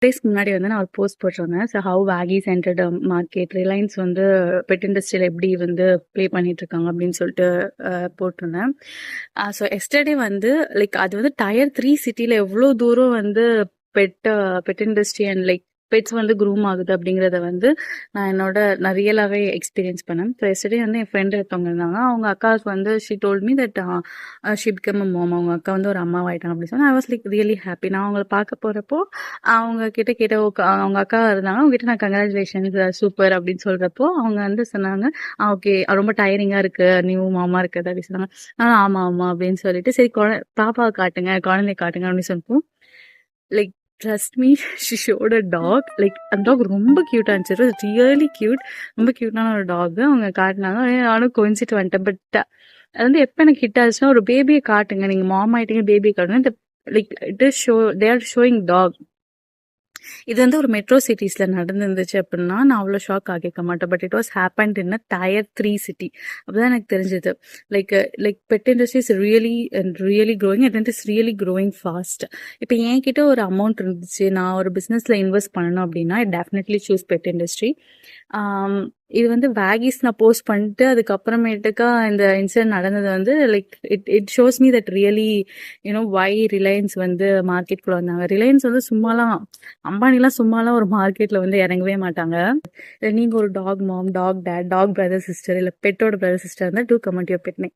டேஸ்க்கு முன்னாடி வந்து நான் ஒரு போஸ்ட் போட்டிருந்தேன். So how veggies entered market, Reliance வந்து பெட் இண்டஸ்ட்ரியில் எப்படி வந்து ப்ளே பண்ணிட்டு இருக்காங்க அப்படின்னு சொல்லிட்டு போட்டிருந்தேன். ஸோ எஸ்டர்டே வந்து லைக் அது வந்து டயர் 3 சிட்டியில் எவ்வளோ தூரம் வந்து pet pet industry and like pets வந்து க்ரூம் ஆகுது அப்படிங்கிறத வந்து நான் ரியலாகவே எக்ஸ்பீரியன்ஸ் பண்ணேன். ஸோ எஸ்டர்டே வந்து என் ஃப்ரெண்டு ஒருத்தவங்க இருந்தாங்க. அவங்க அக்காவுக்கு வந்து she told me that she become a mom. அவங்க அக்கா வந்து ஒரு அம்மாவாயிட்டாங்க அப்படின்னு சொன்னா I was like really happy. நான் அவங்கள பார்க்க போகிறப்போ அவங்க கிட்ட கேட்ட அவங்க அக்கா இருந்தாங்க. அவங்க கிட்ட நான் கங்க்ராச்சுலேஷன்ஸ் சூப்பர் அப்படின்னு சொல்றப்போ அவங்க வந்து சொன்னாங்க, ஓகே ரொம்ப டயரிங்கா இருக்கு நியூ மாமா இருக்குது அப்படின்னு சொன்னாங்க. ஆமா ஆமா அப்படின்னு சொல்லிட்டு சரி பாப்பாவை காட்டுங்க, குழந்தைய காட்டுங்க அப்படின்னு சொல்லிட்டு like trust me she showed a dog. Like அந்த டாக் ரொம்ப க்யூட்டாக இருந்துச்சு. Really cute. ரொம்ப க்யூட்டான ஒரு டாக் அவங்க காட்டினாங்க. நானும் கொஞ்சிட்டு வந்துட்டேன். பட் அது வந்து எப்போ எனக்கு ஹிட் ஆச்சுன்னா ஒரு பேபியை காட்டுங்க, நீங்க மாமா ஆயிட்டீங்க பேபியை காட்டுங்க. Like it is show they are showing dog. இது வந்து ஒரு மெட்ரோ சிட்டிஸ்ல நடந்துருந்துச்சு அப்படின்னா நான் அவ்வளோ ஷாக் ஆகிக்க மாட்டேன். But it was happened in a tier 3 city. அப்பதான் எனக்கு தெரிஞ்சது like like pet industry is really and really growing and it is really growing fast. இப்போ என்கிட்ட ஒரு அமௌண்ட் இருந்துச்சு, நான் ஒரு பிஸ்னஸ்ல இன்வெஸ்ட் பண்ணணும் அப்படின்னா I definitely choose pet industry. இது வந்து வேகிஸ் நான் போஸ்ட் பண்ணிட்டு அதுக்கப்புறமேட்டுக்கா இந்த இன்சிடென்ட் நடந்தது வந்து like it shows me that really why Reliance வந்து மார்க்கெட்குள்ள வந்தாங்க. ரிலையன்ஸ் வந்து சும்மாலாம் அம்பானிலாம் சும்மாலாம் ஒரு மார்க்கெட்ல வந்து இறங்கவே மாட்டாங்க. நீங்க ஒரு dog mom, dog dad, dog brother sister, இல்ல பெட்டோட பிரதர் சிஸ்டர் இருந்தால் do comment your pet name.